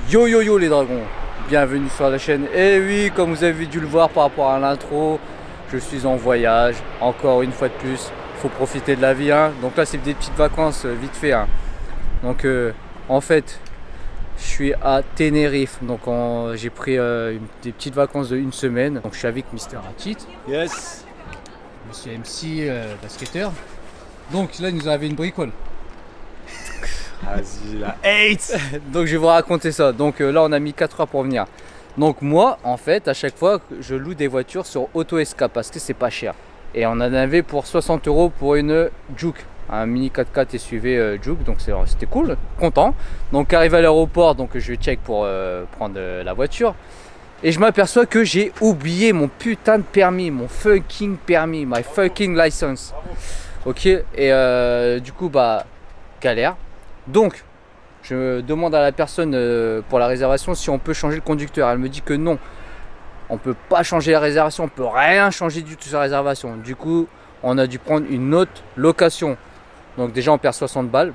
Yo yo yo les dragons, bienvenue sur la chaîne. Et oui, comme vous avez dû le voir par rapport à l'intro, je suis en voyage, encore une fois de plus. Il faut profiter de la vie, hein. Donc là c'est des petites vacances vite fait, hein. Donc en fait, je suis à Tenerife. Donc j'ai pris des petites vacances de une semaine. Donc je suis avec Mister Atit. Yes. Monsieur MC, basketteur. Donc là il nous avait une bricole. Vas-y, la hate. Donc je vais vous raconter ça. Donc là on a mis 4 heures pour venir. Donc moi en fait à chaque fois je loue des voitures sur AutoEsca parce que c'est pas cher. Et on en avait pour 60 € pour une Juke, un mini 4x4 SUV Juke, donc c'était cool, content. Donc arrivé à l'aéroport, donc je check pour prendre la voiture. Et je m'aperçois que j'ai oublié mon putain de permis, mon fucking permis, my fucking license. Ok, et du coup bah galère. Donc, je demande à la personne pour la réservation si on peut changer le conducteur. Elle me dit que non, on peut pas changer la réservation, on peut rien changer du tout sur la réservation. Du coup, on a dû prendre une autre location. Donc déjà, on perd 60 balles.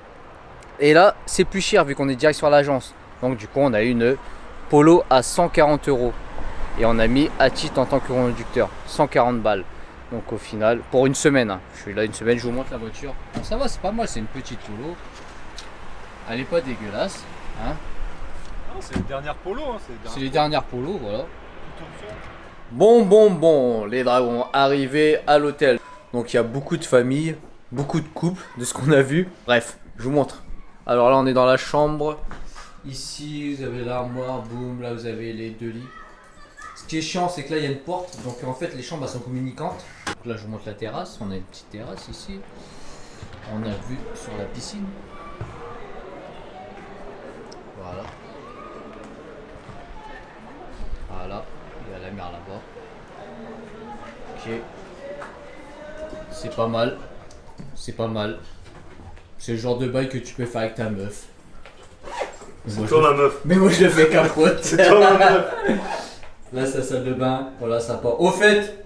Et là, c'est plus cher vu qu'on est direct sur l'agence. Donc du coup, on a eu une Polo à 140 €. Et on a mis Atit en tant que conducteur, 140 balles. Donc au final, pour une semaine, hein. Je suis là une semaine, je vous montre la voiture. Bon, ça va, c'est pas mal, c'est une petite Polo. Elle est pas dégueulasse, hein. Non, c'est les dernières polos. Hein, C'est les dernières polos, voilà. Bon, les dragons, arrivés à l'hôtel. Donc il y a beaucoup de familles, beaucoup de couples, de ce qu'on a vu. Bref, je vous montre. Alors là, on est dans la chambre. Ici, vous avez l'armoire, boum, là vous avez les deux lits. Ce qui est chiant, c'est que là, il y a une porte. Donc en fait, les chambres, elles sont communicantes. Donc là, je vous montre la terrasse. On a une petite terrasse ici. On a vue sur la piscine. Voilà. Voilà, il y a la mer là-bas. Ok. C'est pas mal. C'est pas mal. C'est le genre de bail que tu peux faire avec ta meuf. C'est toi ma meuf. Mais moi je le fais capote. C'est toi ma meuf. Là c'est la salle de bain. Voilà, ça part. Au fait,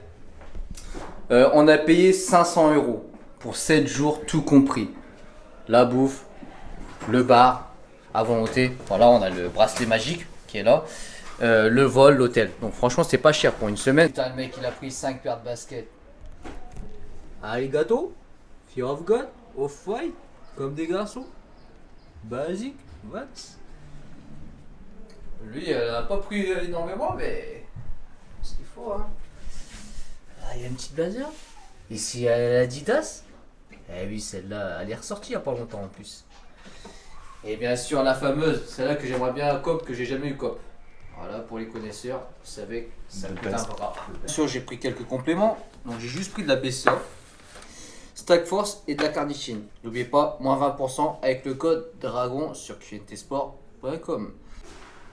on a payé 500 € pour 7 jours tout compris. La bouffe, le bar. À volonté, voilà, on a le bracelet magique qui est là, le vol, l'hôtel. Donc franchement c'est pas cher pour une semaine. Putain, le mec il a pris 5 paires de baskets. Arigato, fear of God, off-white, comme des garçons. Basique, what? Lui elle a pas pris énormément mais ce qu'il faut, hein. Ah, il y a une petite blazer. Ici Adidas. Eh oui, celle-là elle est ressortie il y a pas longtemps en plus. Et bien sûr la fameuse, celle-là que j'aimerais bien cop, que j'ai jamais eu cop. Voilà, pour les connaisseurs, vous savez que ça coûte un bras. Bien sûr j'ai pris quelques compléments, donc j'ai juste pris de la BCA, Stack Force et de la carnitine. N'oubliez pas, moins 20% avec le code DRAGON sur qntsport.com.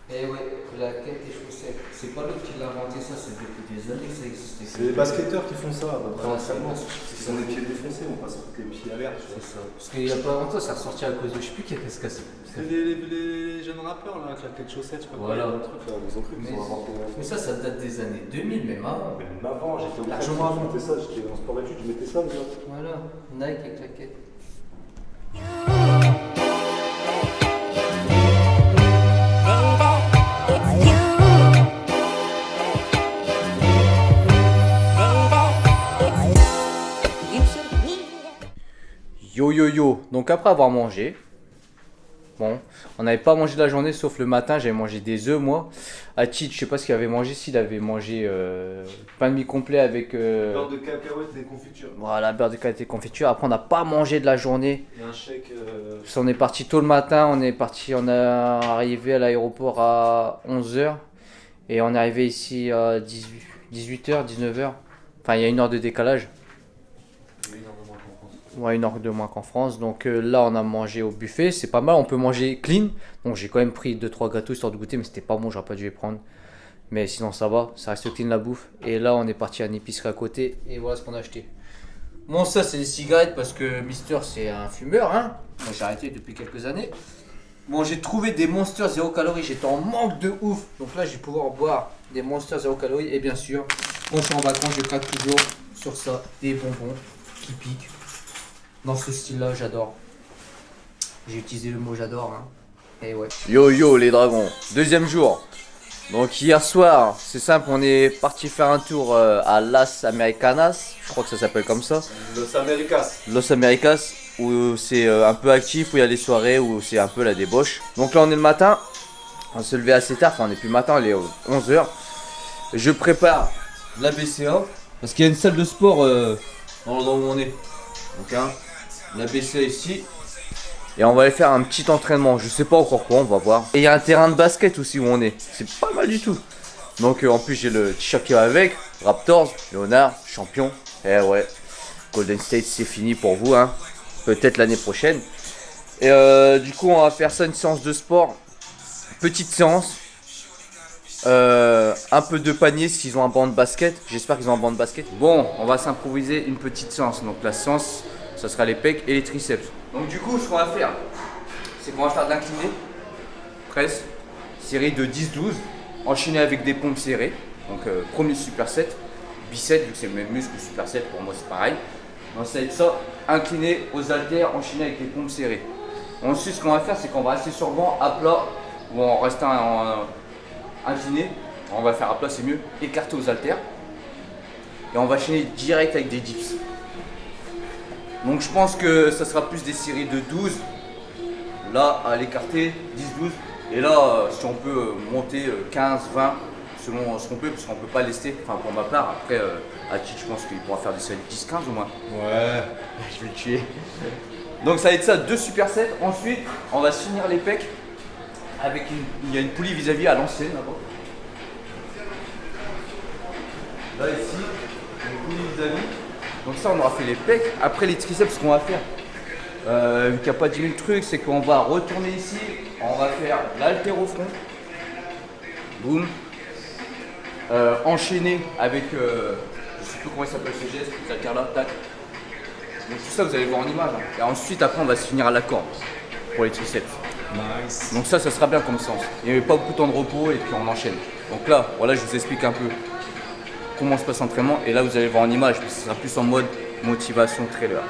Et ouais, la quête des chaussettes, c'est pas l'autre qui l'a inventé ça, c'est depuis des années que ça existait. C'est les basketteurs qui font ça. C'est Ils ont les pieds défoncés, on passe les pieds à l'air. C'est ça. Parce qu'il y a pas longtemps, ça a ressorti à cause de je sais plus qui a se cassé. C'est les jeunes rappeurs là, avec la tête chaussette, je sais pas voilà. quoi. Truc, là, ils ont cru qu'ils ont inventé. Mais ça date des années 2000, même avant. Mais même avant, j'étais au largement avant. je mettais ça, j'étais en sport études, je mettais ça déjà. Voilà, Nike avec la quête. Yo yo yo, donc après avoir mangé, bon, on n'avait pas mangé de la journée sauf le matin, j'avais mangé des œufs moi. Atit, je sais pas ce qu'il avait mangé, s'il avait mangé pain de mie complet avec... Beurre de cacahuètes et confiture. Voilà, beurre de cacahuètes et confiture. Après on n'a pas mangé de la journée. Et un chèque... Parce on est parti tôt le matin, on est arrivé à l'aéroport à 11 h. Et on est arrivé ici à 18 h, 19 h. Enfin il y a 1 heure de décalage. Ouais, 1 heure de moins qu'en France. Donc là, on a mangé au buffet. C'est pas mal. On peut manger clean. Donc j'ai quand même pris 2-3 gâteaux histoire de goûter. Mais c'était pas bon. J'aurais pas dû les prendre. Mais sinon, ça va. Ça reste clean la bouffe. Et là, on est parti à une épicerie à côté. Et voilà ce qu'on a acheté. Bon, ça, c'est des cigarettes parce que Mister, c'est un fumeur. Hein. Moi, j'ai arrêté depuis quelques années. Bon, j'ai trouvé des Monsters 0 calories. J'étais en manque de ouf. Donc là, je vais pouvoir boire des Monsters 0 calories. Et bien sûr, quand je suis en vacances, je craque toujours sur ça. Des bonbons qui piquent. Dans ce style-là, j'adore. J'ai utilisé le mot j'adore. Hein. Et ouais. Yo yo les dragons, deuxième jour. Donc hier soir, c'est simple, on est parti faire un tour à Las Americanas, je crois que ça s'appelle comme ça. Los Americas. Los Americas, où c'est un peu actif, où il y a les soirées, où c'est un peu la débauche. Donc là on est le matin, on se levait assez tard, enfin on est plus le matin, il est 11h. Je prépare la BCA, parce qu'il y a une salle de sport dans l'endroit où on est. Donc hein, la BCA ici. Et on va aller faire un petit entraînement, je sais pas encore quoi, on va voir. Et il y a un terrain de basket aussi où on est, c'est pas mal du tout. Donc en plus j'ai le t-shirt qui va avec, Raptors, Léonard, champion. Eh ouais, Golden State c'est fini pour vous, hein. Peut-être l'année prochaine. Et du coup on va faire ça, une séance de sport, petite séance. Un peu de panier s'ils ont un banc de basket, j'espère qu'ils ont un banc de basket. Bon, on va s'improviser une petite séance, donc la séance, ça sera les pecs et les triceps. Donc du coup, ce qu'on va faire, c'est qu'on va faire de l'incliné, presse, série de 10-12, enchaîné avec des pompes serrées. Donc premier superset, biceps, vu que c'est le même muscle, superset, pour moi c'est pareil. Donc ça va être ça, incliné aux haltères, enchaîné avec des pompes serrées. Ensuite, ce qu'on va faire, c'est qu'on va rester sur le banc à plat, ou en restant incliné. On va faire à plat, c'est mieux, écarté aux haltères. Et on va enchaîner direct avec des dips. Donc je pense que ça sera plus des séries de 12. Là, à l'écarter, 10-12. Et là, si on peut monter 15-20, selon ce qu'on peut, parce qu'on peut pas lester. Enfin, pour ma part, après, Aki, je pense qu'il pourra faire des séries de 10-15 au moins. Ouais. Je vais le tuer. Donc ça va être ça, 2 supersets. Ensuite, on va se finir les pecs avec il y a une poulie vis-à-vis à l'ancienne là-bas. Là, ici, une poulie vis-à-vis. Donc ça, on aura fait les pecs. Après les triceps, ce qu'on va faire, vu qu'il n'y a pas 10 000 trucs, c'est qu'on va retourner ici, on va faire l'haltéro-front, boum, enchaîner avec, je sais plus comment il s'appelle ce geste, ce haltère là, tac. Donc tout ça, vous allez voir en image. Hein. Et ensuite, après, on va se finir à la corde pour les triceps. Nice. Donc ça sera bien comme séance. Il n'y avait pas beaucoup de temps de repos et puis on enchaîne. Donc là, voilà, je vous explique un peu comment se passe l'entraînement. Et là, vous allez voir en image, parce que ce sera plus en mode motivation trailer.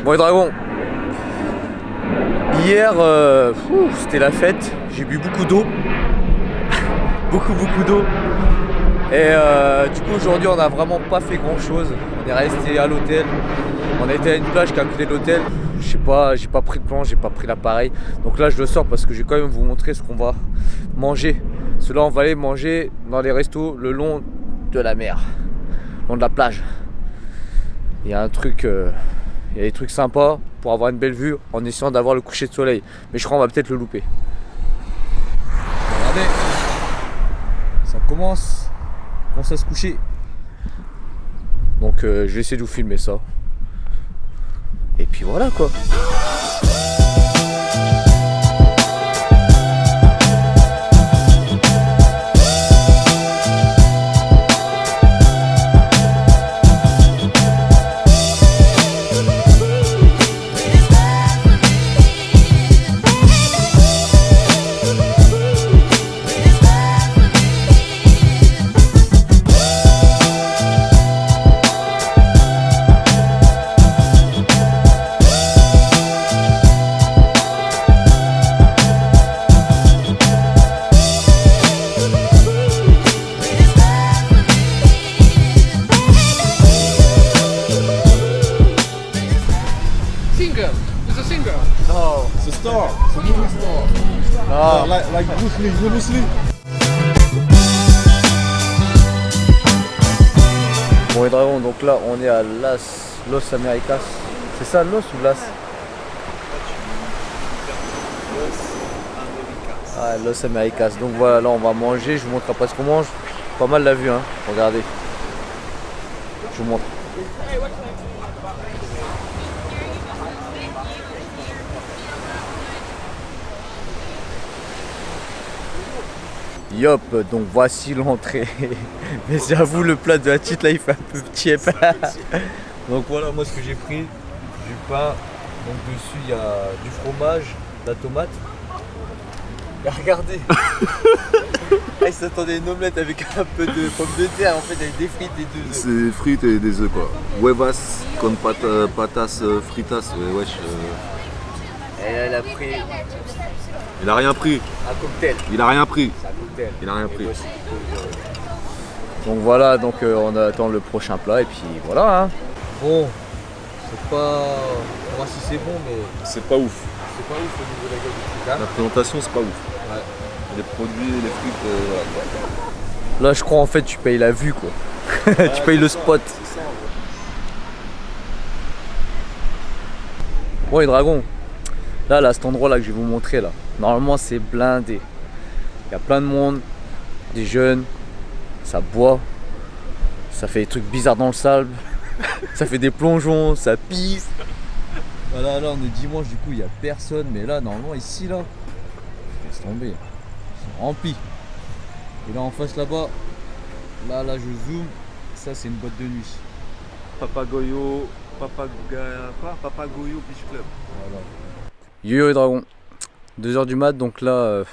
Bon les dragons, hier c'était la fête, j'ai bu beaucoup d'eau, beaucoup d'eau. Et du coup aujourd'hui on n'a vraiment pas fait grand chose, on est resté à l'hôtel, on a été à une plage qui est à côté de l'hôtel. Je sais pas, j'ai pas pris de plan, j'ai pas pris l'appareil. Donc là je le sors parce que je vais quand même vous montrer ce qu'on va manger. Cela on va aller manger dans les restos le long de la mer, le long de la plage. Il y a un truc, il y a des trucs sympas pour avoir une belle vue en essayant d'avoir le coucher de soleil. Mais je crois qu'on va peut-être le louper. Regardez, ça commence à se coucher. Donc je vais essayer de vous filmer ça. Et puis voilà quoi. It's a star. It's a movie star. Ah. Like Bruce Lee. You know Bruce Lee? Bon les dragons, donc là on est à Los Americas. C'est ça Los ou Las? Ah, Los Americas. Donc voilà, là on va manger, je vous montre après ce qu'on mange. Pas mal la vue hein, regardez. Je vous montre. Yop, donc voici l'entrée. Mais j'avoue le plat de la petite là il fait un peu petit. Donc voilà moi ce que j'ai pris, du pain, donc dessus il y a du fromage, de la tomate. Et regardez. Il s'attendait à une omelette avec un peu de pommes de terre, en fait avec des frites et des œufs. C'est frites et des œufs quoi. Huevas con patas fritas, ouais, wesh. Et là, elle a pris Il a rien pris. un cocktail. Il a rien pris. C'est un cocktail. Il a rien pris. Donc voilà, donc on attend le prochain plat et puis voilà hein. Bon, c'est pas... On va voir si c'est bon mais C'est pas ouf. c'est pas ouf au niveau de la gueule du truc hein. La présentation c'est pas ouf. Ouais. Les produits, les frites, voilà quoi. Là je crois en fait tu payes la vue quoi. Tu payes le spot. Bon les dragons, là cet endroit là que je vais vous montrer là, normalement c'est blindé. Il y a plein de monde, des jeunes, ça boit, ça fait des trucs bizarres dans le sable, ça fait des plongeons, ça pisse. Voilà là on est dimanche du coup il n'y a personne, mais là normalement ici là, laisse tomber, ils sont remplis. Et là en face là-bas, là je zoome, ça c'est une boîte de nuit. Papagoyo Beach Club. Voilà. Yo les dragons, 2h du mat, donc là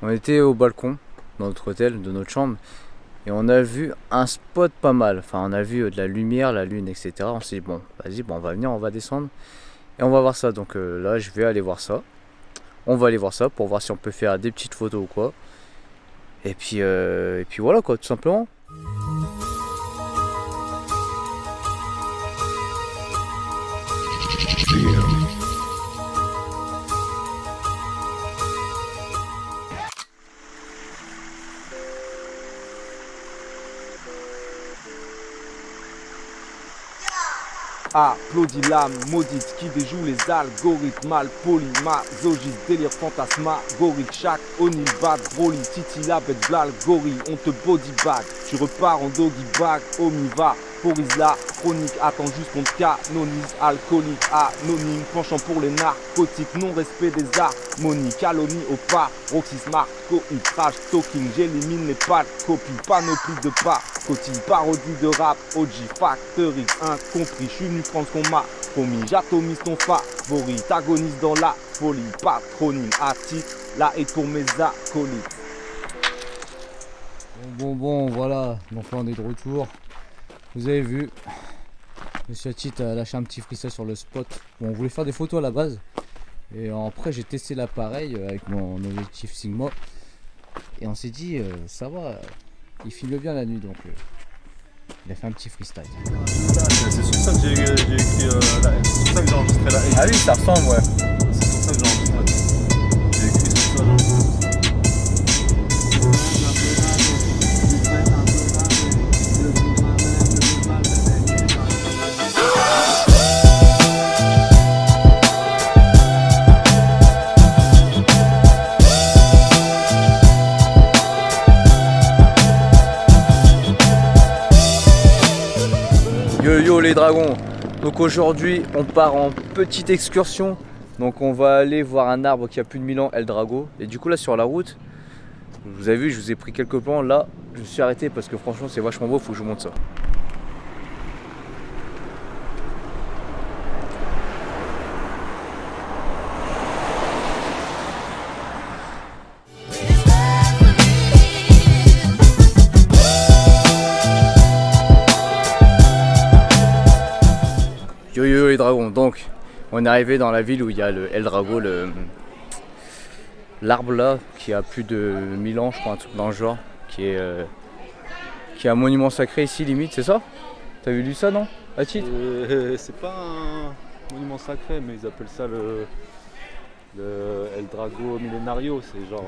on était au balcon dans notre hôtel, de notre chambre, et on a vu un spot pas mal. Enfin on a vu de la lumière, la lune, etc. On s'est dit bon, vas-y, bon, on va venir, on va descendre et on va voir ça. Donc là je vais aller voir ça. On va aller voir ça pour voir si on peut faire des petites photos ou quoi. Et puis voilà quoi, tout simplement. Applaudis l'âme maudite qui déjoue les algorithmes mal polis, masochiste, délire fantasmagorique, chaque onil bad, broly, titi la bête blal, gorille, on te body bag, tu repars en doggy bag, omiva, porise la chronique, attends juste qu'on te canonise, alcoolique, anonyme, penchant pour les narcotiques, non-respect des harmonies, calomnie au pas, roxys, marco, trash, talking, j'élimine les pas de copie, panoplie de pas, cotille, parodie de rap, OG, factory, incompris, je suis venu prendre ce qu'on m'a promis, j'atomise ton favori, t'agonise dans la folie, patronyme, attire la haine pour mes acolytes. Bon, voilà, donc là on est de retour. Vous avez vu, Monsieur Hachit a lâché un petit freestyle sur le spot. Bon, on voulait faire des photos à la base. Et après, j'ai testé l'appareil avec mon objectif Sigma. Et on s'est dit, ça va, il filme bien la nuit. Donc, il a fait un petit freestyle. C'est sur ça que j'ai écrit c'est sur ça que j'ai enregistré la haine. Ah oui, ça ressemble, ouais. C'est sur ça que j'ai enregistré. J'ai écrit sur ça. Yo yo les dragons, donc aujourd'hui on part en petite excursion. Donc on va aller voir un arbre qui a plus de 1000 ans, El Drago. Et du coup là sur la route, vous avez vu, je vous ai pris quelques plans. Là je me suis arrêté parce que franchement c'est vachement beau, faut que je vous montre ça. Yo yo les dragons, donc on est arrivé dans la ville où il y a le El Drago, l'arbre là qui a plus de 1000 ans, je crois, un truc dans le genre, qui est un monument sacré ici limite, c'est ça? T'as vu ça, non? Hachit? C'est pas un monument sacré, mais ils appellent ça le El Drago Millenario, c'est genre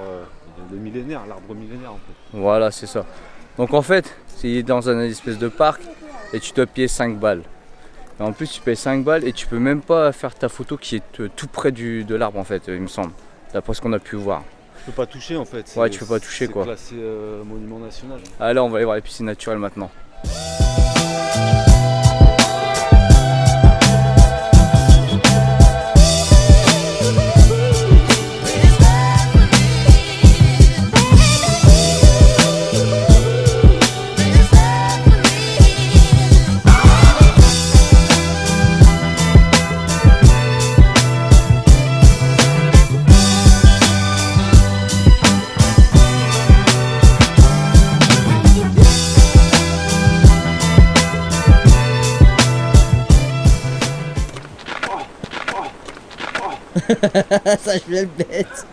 le millénaire, l'arbre millénaire en fait. Voilà, c'est ça. Donc en fait, c'est dans un espèce de parc et tu dois payer 5 balles. Et en plus tu payes 5 balles et tu peux même pas faire ta photo qui est tout près de l'arbre en fait, il me semble, d'après ce qu'on a pu voir. Tu peux pas toucher en fait. Ouais, tu peux pas toucher quoi. C'est classé monument national. Allez, on va aller voir les piscines naturelles maintenant. Ça je vais le bête.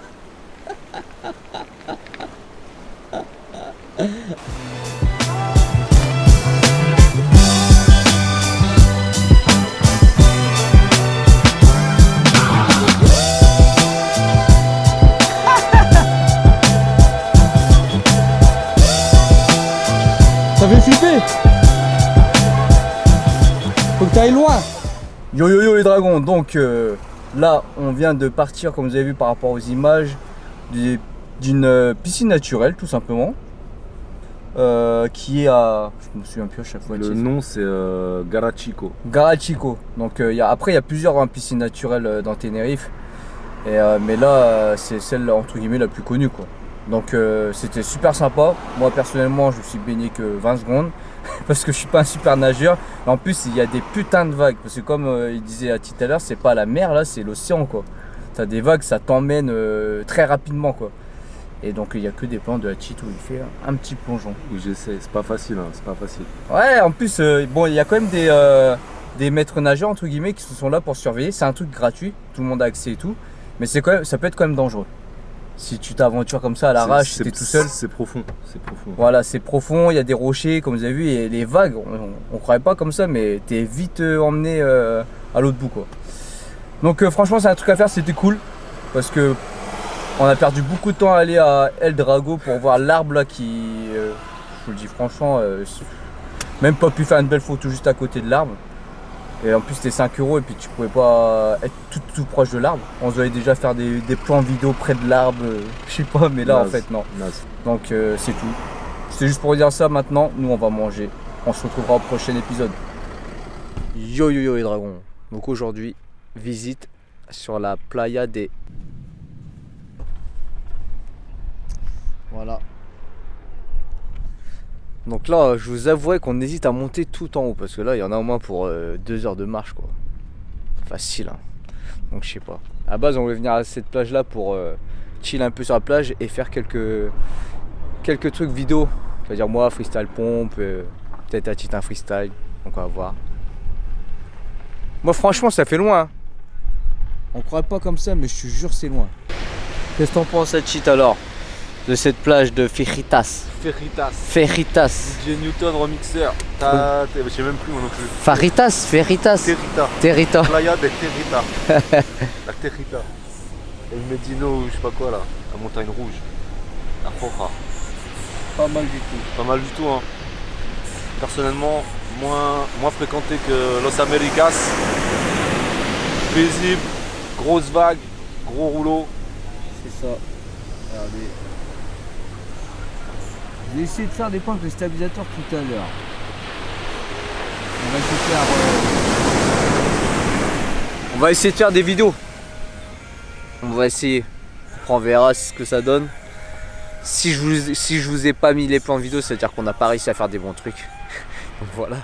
Ça fait flipper. Faut que t'ailles loin. Yo yo yo les dragons, donc là on vient de partir, comme vous avez vu par rapport aux images, d'une piscine naturelle tout simplement, qui est à, je me souviens plus à chaque fois. Le nom c'est Garachico. Garachico. Donc après il y a plusieurs piscines naturelles dans Tenerife, mais là c'est celle entre guillemets la plus connue quoi. Donc c'était super sympa. Moi personnellement je me suis baigné que 20 secondes parce que je suis pas un super nageur. Et en plus il y a des putains de vagues parce que comme il disait tout à l'heure, c'est pas la mer là, c'est l'océan quoi. T'as des vagues, ça t'emmène très rapidement quoi. Et donc il y a que des plans de Hachit où il fait un petit plongeon. J'essaie, c'est pas facile, hein, c'est pas facile. Ouais, en plus bon il y a quand même des maîtres nageurs entre guillemets qui sont là pour surveiller. C'est un truc gratuit, tout le monde a accès et tout, mais c'est quand même, ça peut être quand même dangereux. Si tu t'aventures comme ça à l'arrache, t'es tout seul. C'est profond, c'est profond. Voilà, c'est profond, il y a des rochers comme vous avez vu, et les vagues, on croyait pas comme ça, mais t'es vite emmené à l'autre bout quoi. Donc franchement c'est un truc à faire, c'était cool, parce que on a perdu beaucoup de temps à aller à El Drago pour voir l'arbre là qui, je vous le dis franchement, même pas pu faire une belle photo juste à côté de l'arbre. Et en plus c'était 5 € et puis tu pouvais pas être tout proche de l'arbre. On devait déjà faire des plans vidéo près de l'arbre, je sais pas, mais là en fait non. Donc c'est tout. C'était juste pour vous dire ça. Maintenant, nous on va manger. On se retrouvera au prochain épisode. Yo yo yo les dragons. Donc aujourd'hui, visite sur la playa des... Voilà. Donc là, je vous avouerai qu'on hésite à monter tout en haut parce que là, il y en a au moins pour 2 heures de marche quoi. Facile hein. Donc je sais pas. À base, on voulait venir à cette plage là pour chill un peu sur la plage et faire quelques trucs vidéo. C'est-à-dire moi, freestyle pompe, peut-être Hachit un freestyle. Donc on va voir. Moi franchement ça fait loin. On croit pas comme ça mais je te jure c'est loin. Qu'est-ce que t'en penses Hachit alors de cette plage de Feritas? Feritas. DJ Newton remixeur. Je sais même plus moi non plus. Faritas, Feritas. Territa. Playa de Territa. La Territa. El Medino, je sais pas quoi là. La montagne rouge. La Roja. Pas mal du tout. Pas mal du tout hein. Personnellement, moins fréquenté que Los Americas. Paisible, grosse vague, gros rouleau. C'est ça. Regardez. J'ai essayé de faire des points avec le stabilisateur tout à l'heure. On va essayer de faire des vidéos. On va essayer. Après on verra ce que ça donne. Si je vous ai pas mis les plans de vidéo, c'est à dire qu'on n'a pas réussi à faire des bons trucs. Donc voilà.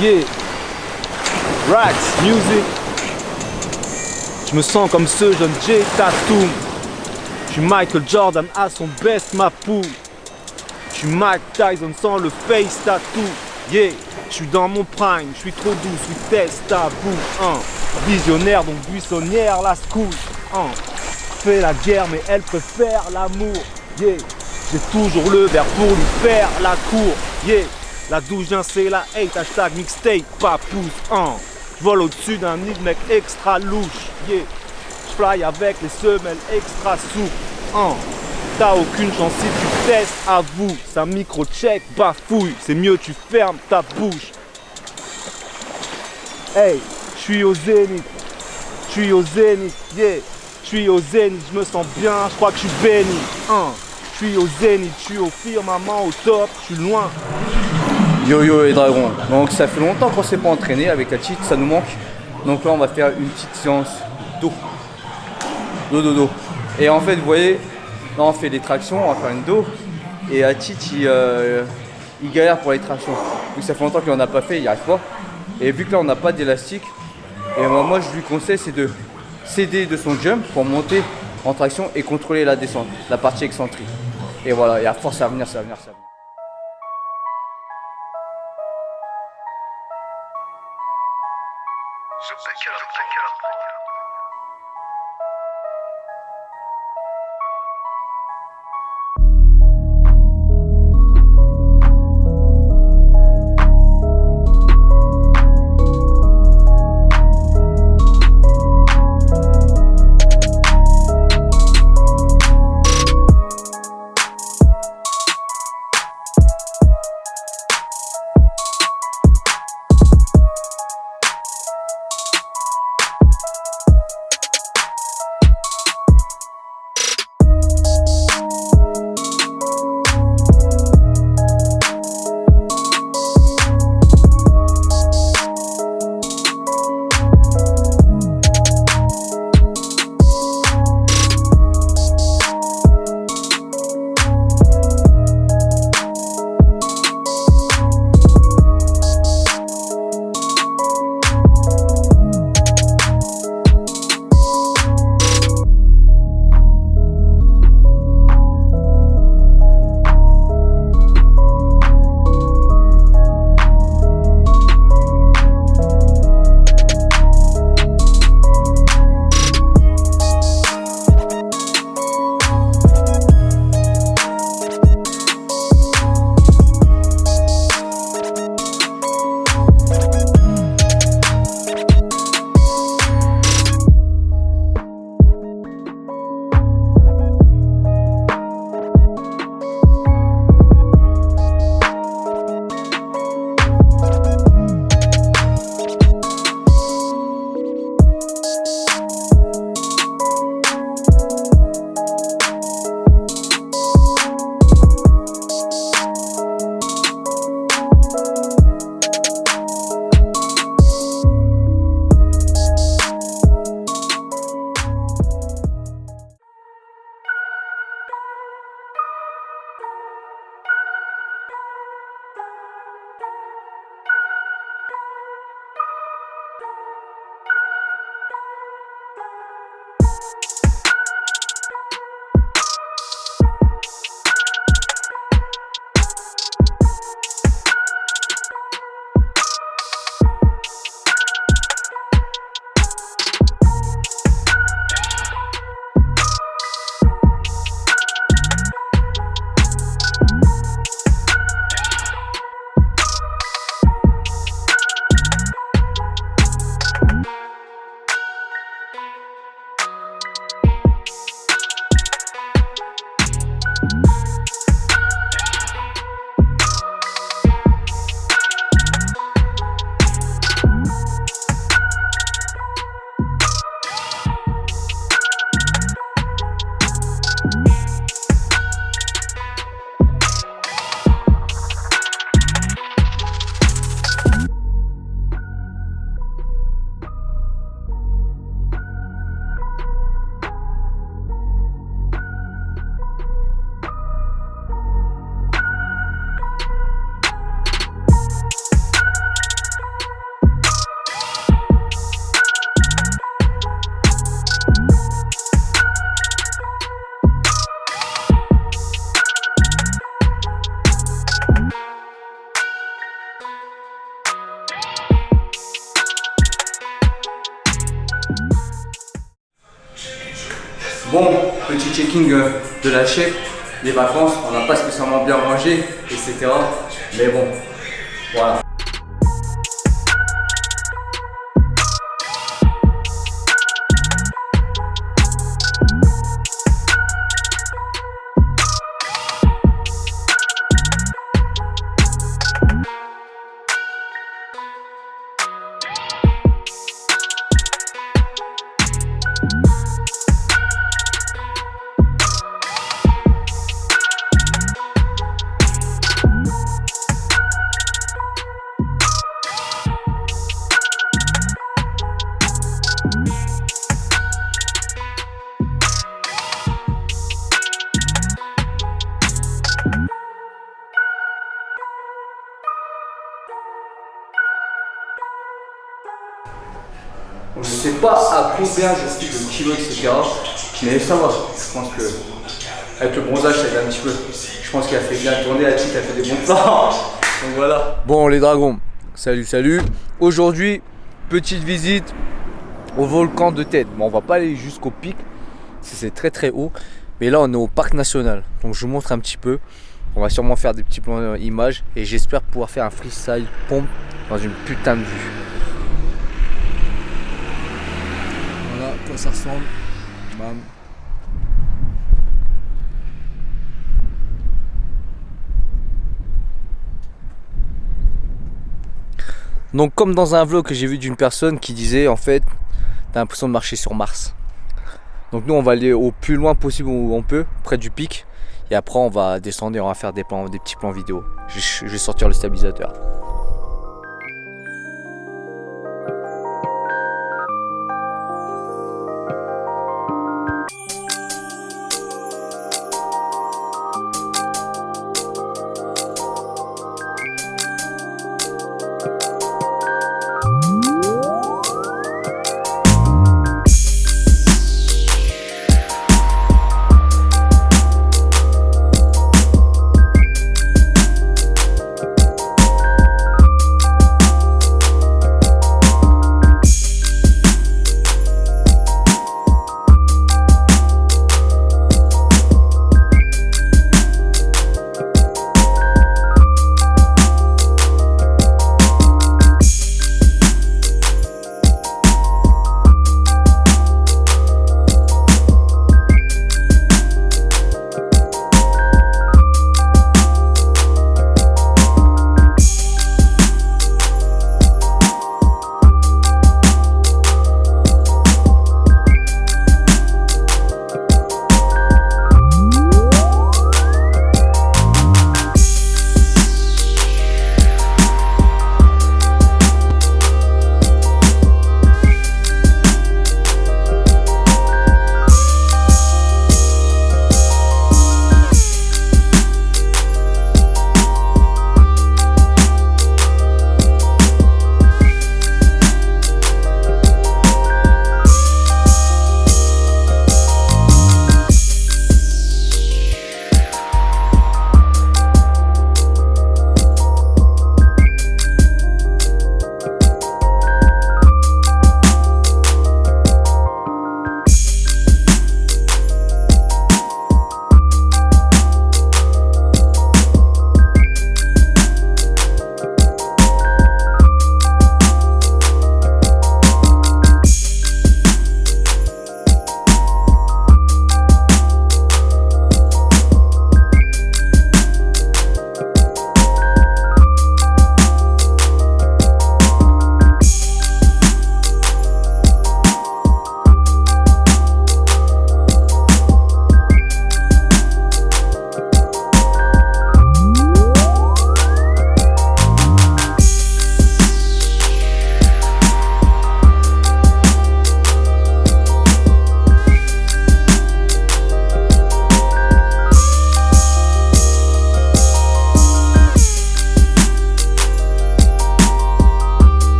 Yeah, Rax, music. Je me sens comme ce jeune Jay Tatum. Je suis Michael Jordan à son best, ma poule. Je suis Mike Tyson sans le face tattoo. Yeah, je suis dans mon prime, je suis trop doux, je suis test tabou. Visionnaire donc buissonnière, la school. Fait la guerre mais elle préfère l'amour. Yeah, j'ai toujours le verre pour lui faire la cour. Yeah. La douche d'un c'est la hate, hashtag mixtape, pas pouce, Je vole au-dessus d'un nid mec extra louche, yeah. Je fly avec les semelles extra souples, T'as aucune chance si tu testes, avoue. Ça micro-check, bafouille, c'est mieux tu fermes ta bouche. Hey, je suis au zénith, yeah. Je suis au zénith, je me sens bien, je crois que je suis béni, Je suis au zénith, je suis au firmament, au top, je suis loin. Yo et Dragon, donc ça fait longtemps qu'on s'est pas entraîné avec la cheat, ça nous manque. Donc là on va faire une petite séance dos. Dos. Et en fait vous voyez, là on fait des tractions, on va faire une dos. Et Hachit il galère pour les tractions. Vu que ça fait longtemps qu'il n'en a pas fait, il n'y arrive pas. Et vu que là on n'a pas d'élastique, et moi je lui conseille c'est de s'aider de son jump pour monter en traction et contrôler la descente, la partie excentrique. Et voilà, et à force ça va venir. So pick it up. Bon, petit checking de la chef, les vacances, on n'a pas spécialement bien mangé, etc. Mais bon, voilà. Je sais pas à combien je suis de kilos, etc. Mais ça va. Je pense que avec le bronzage, ça aide un petit peu. Je pense qu'il a fait bien tourner, la petite a fait des bons plans. Donc voilà. Bon les dragons, salut, salut. Aujourd'hui, petite visite au volcan de Tête. Bon, on va pas aller jusqu'au pic, c'est très très haut. Mais là, on est au parc national. Donc je vous montre un petit peu. On va sûrement faire des petits plans images et j'espère pouvoir faire un freestyle pompe dans une putain de vue. Voilà à quoi ça ressemble. Bam. Donc comme dans un vlog que j'ai vu d'une personne qui disait en fait t'as l'impression de marcher sur Mars. Donc nous on va aller au plus loin possible où on peut, près du pic. Et après on va descendre et on va faire des petits plans vidéo. Je vais sortir le stabilisateur.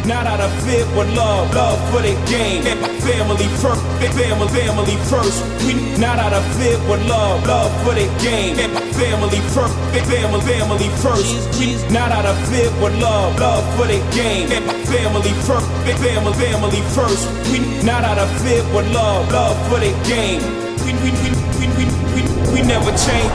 not out of fear, but love for the game. Family first, family first. We not out of fear, but love for the game. Family first, family first. We not out of fear, but love for the game. Family first, family first. We not out of fear, but love for the game. We never change.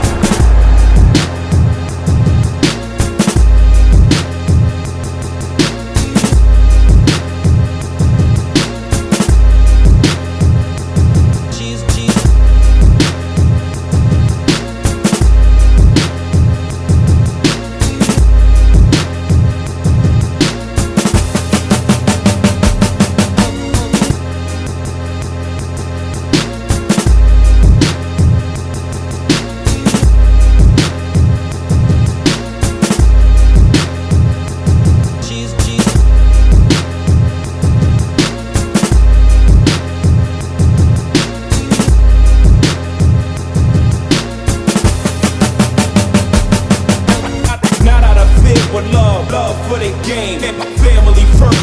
For the game, family first,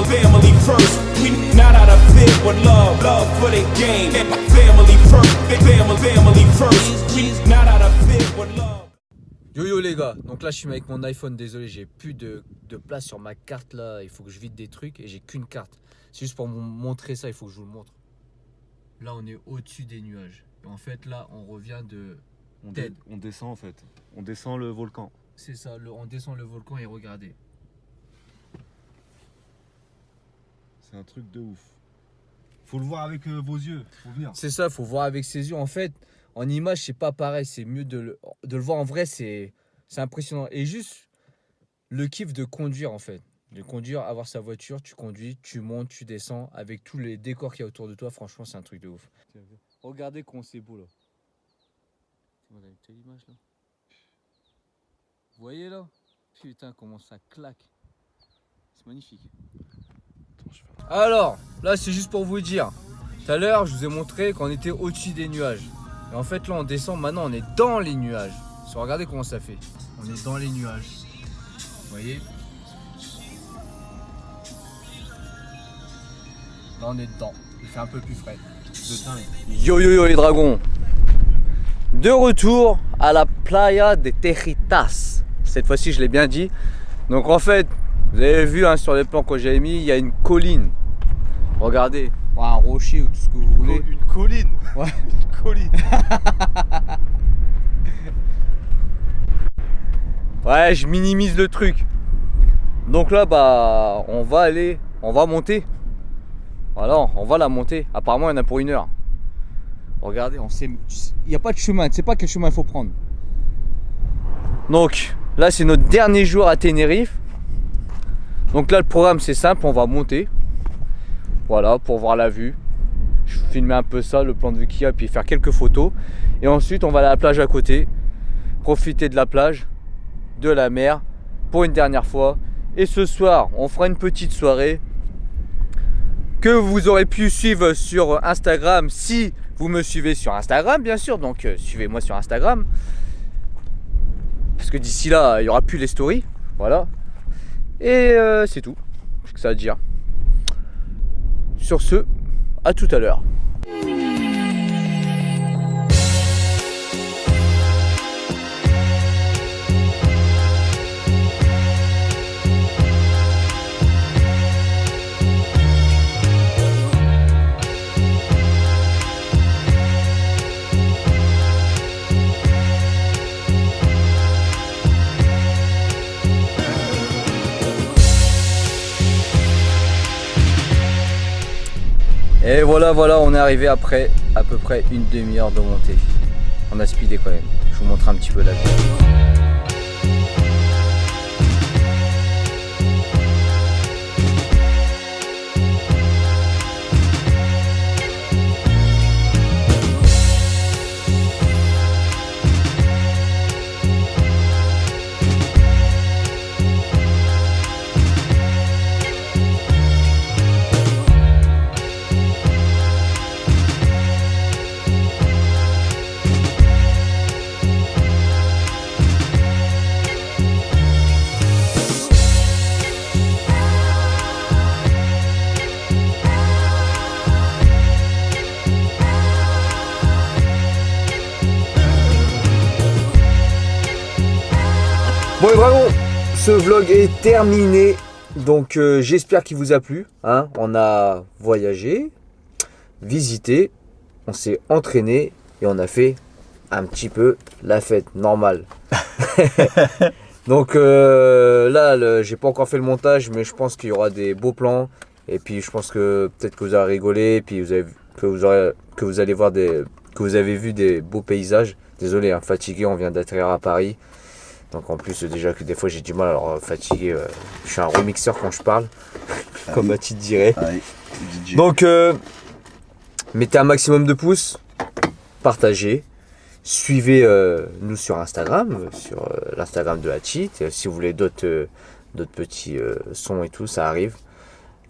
family first. We not out of fear, but love for the game. Family first, family first. We not out of fear, but love. Yo les gars, donc là je suis avec mon iPhone, désolé j'ai plus de place sur ma carte là, il faut que je vide des trucs et j'ai qu'une carte. C'est juste pour vous montrer ça, il faut que je vous le montre. Là on est au-dessus des nuages. Et en fait là on revient de TED. On descend en fait, on descend le volcan. C'est ça, on descend le volcan et regardez. C'est un truc de ouf. Faut le voir avec vos yeux, faut venir. C'est ça, faut voir avec ses yeux. En fait, en image, c'est pas pareil. C'est mieux de le voir en vrai, c'est impressionnant. Et juste le kiff de conduire, en fait. De conduire, avoir sa voiture, tu conduis, tu montes, tu descends, avec tous les décors qu'il y a autour de toi. Franchement, c'est un truc de ouf. Regardez comment c'est beau, là. On a une telle image, là. Vous voyez, là? Putain, comment ça claque. C'est magnifique. Alors, là c'est juste pour vous dire, tout à l'heure je vous ai montré qu'on était au-dessus des nuages. Et en fait là on descend, maintenant on est dans les nuages. Regardez comment ça fait. On est dans les nuages. Vous voyez? Là on est dedans. Il fait un peu plus frais. Yo yo yo les dragons. De retour à la playa de Tejitas. Cette fois-ci je l'ai bien dit. Donc en fait, vous avez vu hein, sur les plans que j'avais mis, il y a une colline. Regardez, un rocher ou tout ce que vous voulez. Une colline. Ouais. Une colline. Ouais, je minimise le truc. Donc là, bah, on va monter. Voilà, on va la monter. Apparemment, il y en a pour 1 heure. Regardez, il n'y a pas de chemin. Tu sais pas quel chemin il faut prendre. Donc là, c'est notre dernier jour à Tenerife. Donc là le programme c'est simple, on va monter. Voilà, pour voir la vue. Je vais filmer un peu ça, le plan de vue qu'il y a, puis faire quelques photos. Et ensuite on va aller à la plage à côté. Profiter de la plage, de la mer, pour une dernière fois. Et ce soir, on fera une petite soirée que vous aurez pu suivre sur Instagram si vous me suivez sur Instagram bien sûr. Donc suivez-moi sur Instagram. Parce que d'ici là, il n'y aura plus les stories. Voilà. Et c'est tout, c'est que ça à dire. Sur ce, à tout à l'heure. Et voilà, on est arrivé après à peu près une demi-heure de montée. On a speedé quand même. Je vous montre un petit peu la vue. Bon et vraiment, ce vlog est terminé. Donc j'espère qu'il vous a plu. Hein. On a voyagé, visité, on s'est entraîné et on a fait un petit peu la fête normale. Donc là, j'ai pas encore fait le montage, mais je pense qu'il y aura des beaux plans. Et puis je pense que peut-être que vous allez rigoler, et puis que vous allez voir que vous avez vu des beaux paysages. Désolé, hein, fatigué, on vient d'atterrir à Paris. Donc en plus déjà que des fois j'ai du mal, alors fatigué, je suis un remixeur quand je parle, comme Mathilde dirait. Donc mettez un maximum de pouces, partagez, suivez nous sur Instagram, sur l'Instagram de Hatchit. Si vous voulez d'autres petits sons et tout, ça arrive.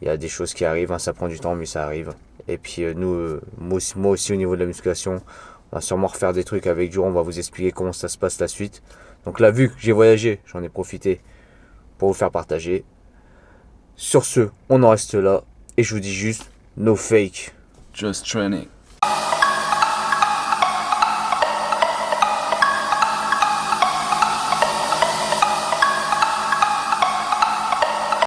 Il y a des choses qui arrivent, hein, ça prend du temps mais ça arrive. Et puis moi aussi au niveau de la musculation, on va sûrement refaire des trucs avec Joe, on va vous expliquer comment ça se passe la suite. Donc là, vu que j'ai voyagé, j'en ai profité pour vous faire partager. Sur ce, on en reste là. Et je vous dis juste, no fake. Just training.